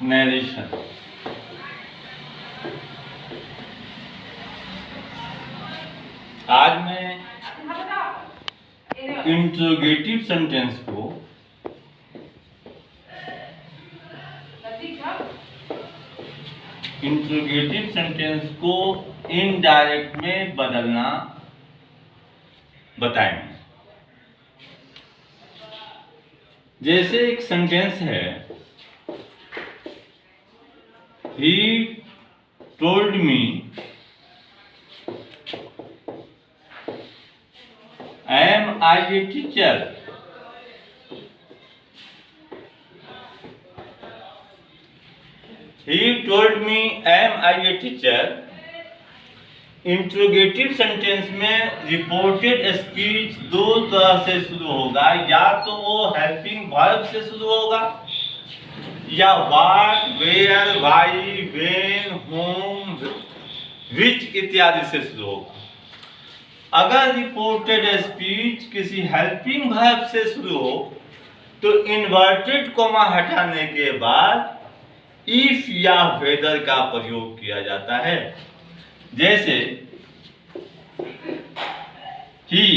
Narration. आज मैं interrogative sentence को इनडायरेक्ट में बदलना बताएंगे। जैसे एक सेंटेंस है, he told me am I a teacher. He told me am I a teacher। Interrogative sentence में रिपोर्टेड स्पीच दो तरह से शुरू होगा, या तो वो हेल्पिंग वर्ब से शुरू होगा या what, where, why, when, whom, which इत्यादि से शुरू होगा। अगर रिपोर्टेड स्पीच किसी हेल्पिंग वर्ब से शुरू हो तो इन्वर्टेड कोमा हटाने के बाद इफ या वेदर का प्रयोग किया जाता है। जैसे ही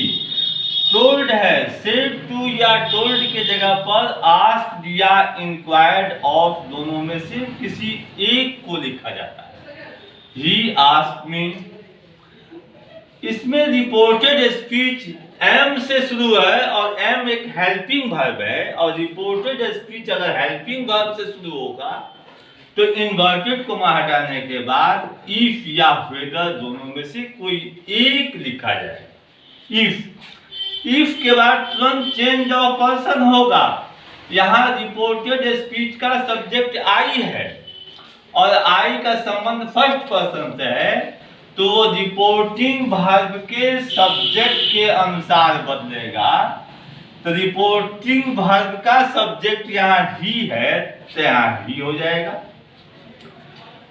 टोल्ड है, सेड टू या टोल्ड के जगह पर आस्क्ड या इंक्वायर्ड ऑफ दोनों में से किसी एक को लिखा जाता है। ही आस्क्ड मी, इसमें रिपोर्टेड स्पीच एम से शुरू है और एम एक हेल्पिंग वर्ब है, और रिपोर्टेड स्पीच अगर हेल्पिंग वर्ब से शुरू होगा तो इन्वर्टेड कोमा हटाने के बाद इफ या वेदर दोनों में से कोई एक लिखा जाए। इफ के बाद तुरंत चेंज ऑफ पर्सन होगा। यहाँ रिपोर्टेड स्पीच का सब्जेक्ट आई है और आई का संबंध फर्स्ट पर्सन से है, तो वो रिपोर्टिंग वर्ब के सब्जेक्ट के अनुसार बदलेगा। तो रिपोर्टिंग वर्ब का सब्जेक्ट यहाँ ही है तो यहाँ ही हो जाएगा।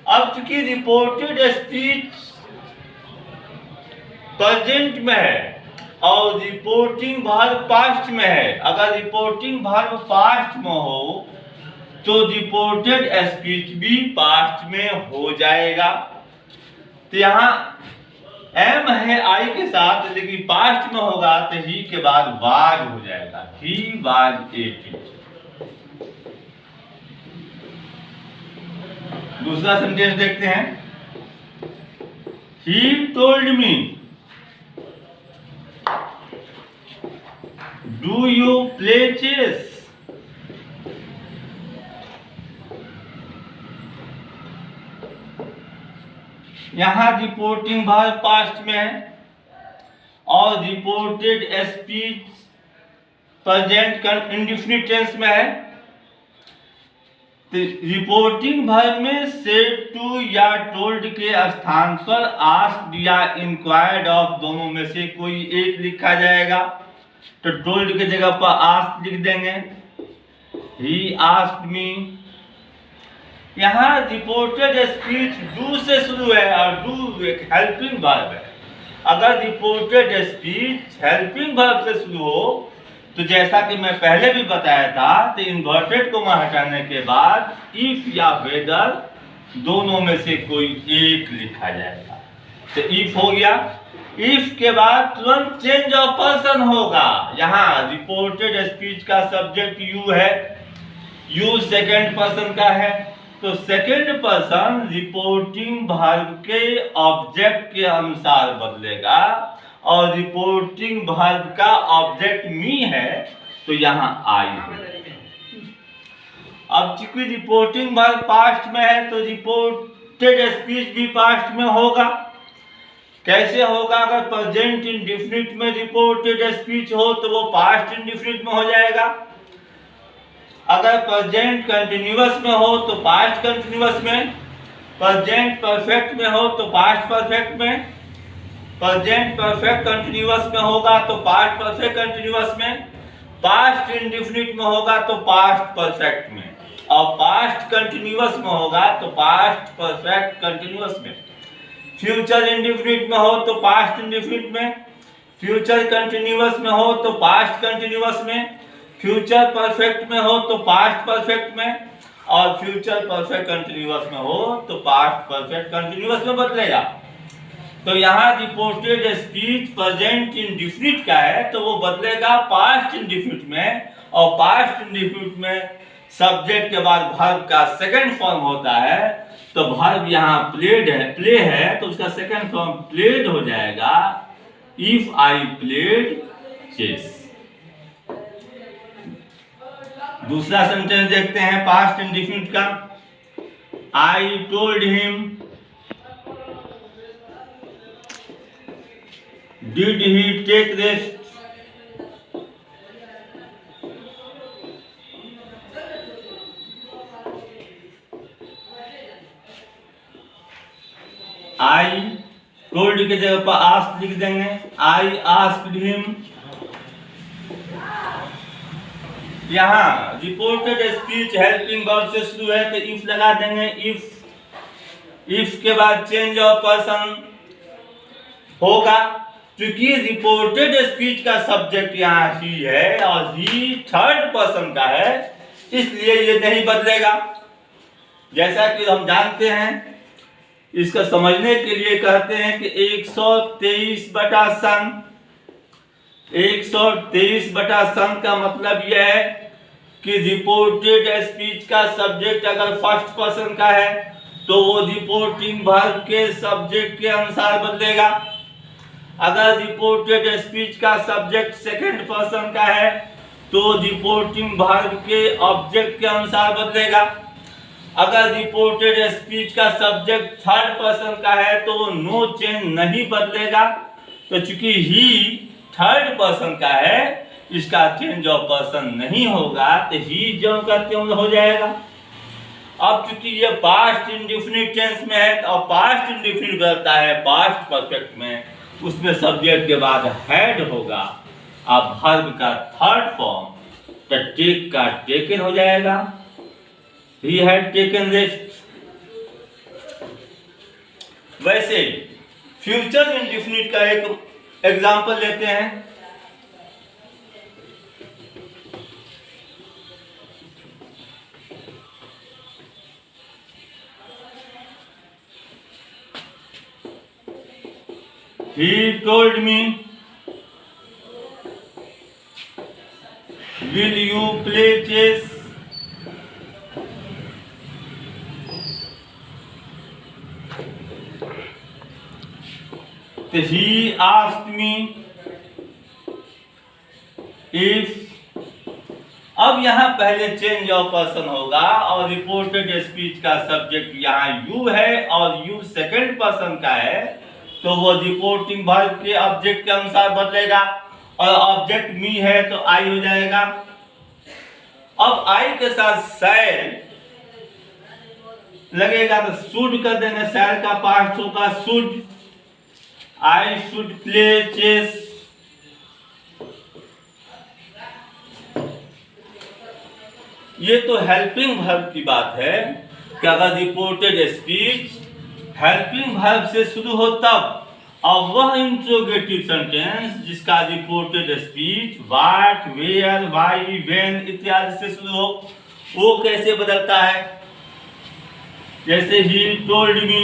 अब चूंकि रिपोर्टेड स्पीच प्रेजेंट में है और रिपोर्टिंग वर्ब पास्ट में है, अगर रिपोर्टिंग वर्ब पास्ट में हो तो रिपोर्टेड स्पीच भी पास्ट में हो जाएगा। तो यहाँ एम है आई के साथ, लेकिन पास्ट में होगा तो ही के बाद वाज हो जाएगा। He was a teacher. दूसरा सेंटेंस देखते हैं। He told me, do you play chess? यहाँ रिपोर्टिंग वर्ब पास्ट में है और reported speech present indefinite tense में है। रिपोर्टिंग वर्ब में सेड टू या टोल्ड के स्थान पर आस्क्ड या इंक्वायर्ड ऑफ दोनों में से कोई एक लिखा जाएगा। तो टोल्ड के जगह पर आस्क्ड लिख देंगे। ही आस्क्ड मी। यहाँ रिपोर्टेड स्पीच डू से शुरू है और डू एक हेल्पिंग वर्ब है। अगर रिपोर्टेड स्पीच हेल्पिंग वर्ब से शुरू हो तो जैसा कि मैं पहले भी बताया था, तो इन्वर्टेड कोमा हटाने के बाद इफ या वेदर दोनों में से कोई एक लिखा जाएगा। तो इफ हो गया। इफ के बाद तुरंत चेंज ऑफ पर्सन होगा। यहाँ रिपोर्टेड स्पीच का सब्जेक्ट यू है, यू सेकंड पर्सन का है, तो सेकंड पर्सन रिपोर्टिंग वर्ब के ऑब्जेक्ट के अनुसार बदलेगा और रिपोर्टिंग वर्ब का ऑब्जेक्ट मी है तो यहाँ आई है। अब चूंकि रिपोर्टिंग वर्ब पास्ट में है तो रिपोर्टेड स्पीच भी पास्ट में होगा। कैसे होगा? अगर प्रेजेंट इंडेफिनिट में रिपोर्टेड स्पीच हो तो वो पास्ट इंडेफिनिट में हो जाएगा। अगर प्रेजेंट कंटिन्यूअस में हो तो पास्ट कंटिन्यूअस में, प्रेजेंट परफेक्ट में हो तो पास्ट परफेक्ट में, प्रेजेंट परफेक्ट कंटिन्यूअस में होगा तो पास्ट परफेक्ट कंटिन्यूअस में, पास्ट इंडेफिनिट में होगा तो पास्ट परफेक्ट में, और पास्ट कंटिन्यूअस में होगा तो पास्ट परफेक्ट कंटिन्यूअस में। फ्यूचर इंडेफिनिट में हो तो पास्ट इंडेफिनिट में, फ्यूचर कंटिन्यूअस में हो तो पास्ट कंटिन्यूअस में, फ्यूचर परफेक्ट में हो तो पास्ट परफेक्ट में, और फ्यूचर परफेक्ट कंटिन्यूअस में हो तो पास्ट परफेक्ट कंटिन्यूअस में बदलेगा। तो यहाँ रिपोर्टेड स्पीच प्रेजेंट इंडेफिनिट का है तो वो बदलेगा पास्ट इंडेफिनिट में, और पास्ट इंडेफिनिट में सब्जेक्ट के बाद वर्ब का सेकंड फॉर्म होता है, तो वर्ब यहाँ प्ले है तो उसका सेकंड फॉर्म प्लेड हो जाएगा, इफ आई प्लेड चेस। दूसरा सेंटेंस देखते हैं पास्ट इंडेफिनिट का। I told him, did he take rest, I told की जगह पर आस्क्ड लिख देंगे, आई आस्क्ड हिम। यहाँ रिपोर्टेड स्पीच हेल्पिंग वर्ब से शुरू है तो इफ लगा देंगे, इफ के बाद चेंज ऑफ पर्सन होगा। क्योंकि रिपोर्टेड स्पीच का सब्जेक्ट यहाँ ही है और ही थर्ड पर्सन का है, इसलिए ये नहीं बदलेगा। जैसा कि हम जानते हैं, इसका समझने के लिए कहते हैं कि 123 बटा सन, 123 बटा सन का मतलब यह है कि रिपोर्टेड स्पीच का सब्जेक्ट अगर फर्स्ट पर्सन का है तो वो रिपोर्टिंग वर्ब के सब्जेक्ट के अनुसार बदलेगा। अगर रिपोर्टेड स्पीच का सब्जेक्ट सेकंड पर्सन का है तो रिपोर्टिंग वर्ब के ऑब्जेक्ट के अनुसार बदलेगा। अगर रिपोर्टेड स्पीच का सब्जेक्ट थर्ड पर्सन का है तो वो नो चेंज नहीं बदलेगा। तो चूंकि ही थर्ड पर्सन का है, इसका चेंज ऑफ पर्सन नहीं होगा तो ही जो करते हो जाएगा। अब चूंकि ये पास्ट इंडेफिनिट टेंस में है और पास्ट इंडेफिनिट बदलता है पास्ट परफेक्ट में, उसमें सब्जेक्ट के बाद हैड होगा। अब वर्ब का थर्ड फॉर्म तो टेक का टेकन हो जाएगा, ही हैड टेकन रेस्ट। वैसे फ्यूचर इंडेफिनिट का एक एग्जांपल लेते हैं। He told me, will you play chess? तो he asked me if, अब यहाँ पहले चेंज ऑफ पर्सन होगा और रिपोर्टेड स्पीच का सब्जेक्ट यहाँ यू है और यू सेकंड पर्सन का है, तो वो रिपोर्टिंग वर्ब के ऑब्जेक्ट के अनुसार बदलेगा। और ऑब्जेक्ट मी है तो आई हो जाएगा। अब आई के साथ शैल लगेगा तो शुड कर देंगे, शैल का पास्ट होगा should, I should play chess. ये तो हेल्पिंग वर्ब की बात है कि अगर रिपोर्टेड स्पीच हेल्पिंग वर्ब से शुरू हो तब, और वह इंट्रोगेटिव सेंटेंस जिसका reported speech what, where, why, when इत्यादि से शुरू हो, वो कैसे बदलता है। जैसे he told me,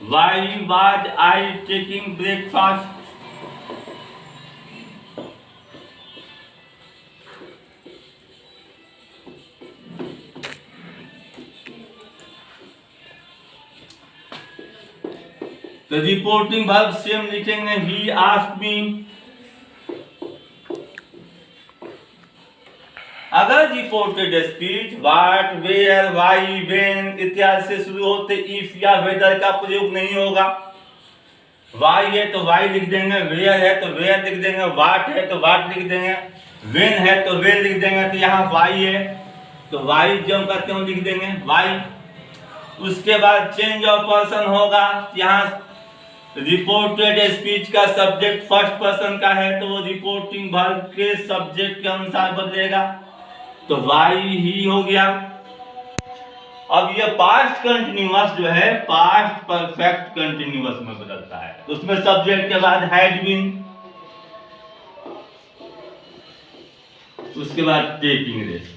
why was I taking breakfast? तो रिपोर्टिंग वर्ब सेम लिखेंगे, ही आस्क्ड मी। अगर reported speech what, where, why, when इत्यादि से शुरू होते इफ या वेदर का प्रयोग नहीं होगा। व्हाई है तो व्हाई लिख देंगे, वेयर है तो वेयर लिख देंगे, व्हाट है तो व्हाट लिख देंगे, व्हेन है तो व्हेन लिख देंगे। तो यहाँ व्हाई है तो व्हाई जो करते हो लिख देंगे व्हाई। उसके बाद चेंज ऑफ पर्सन होगा, यहाँ रिपोर्टेड स्पीच का सब्जेक्ट फर्स्ट पर्सन का है तो वो रिपोर्टिंग वर्ब के सब्जेक्ट के अनुसार बदलेगा, तो वाई ही हो गया। अब ये पास्ट कंटिन्यूअस जो है पास्ट परफेक्ट कंटिन्यूअस में बदलता है। तो उसमें सब्जेक्ट के बाद हैड बीन, उसके बाद टेकिंग रेस्ट।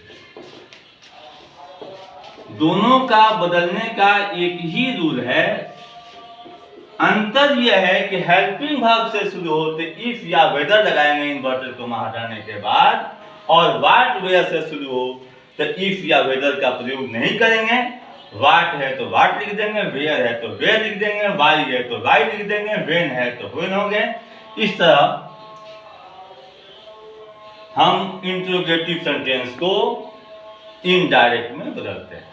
दोनों का बदलने का एक ही रूल है। अंतर यह है कि हेल्पिंग वर्ब से शुरू होते इफ या वेदर लगाएंगे इन्वर्टेड कॉमा हटाने के बाद, और वाट वेयर से शुरू हो तो इफ या वेदर का प्रयोग नहीं करेंगे। वाट है तो वाट लिख देंगे, वेयर है तो वेयर लिख देंगे, वाई है तो वाई लिख देंगे, वेन है तो वेन हो गए। इस तरह हम इंट्रोगेटिव सेंटेंस को इनडायरेक्ट में बदलते हैं।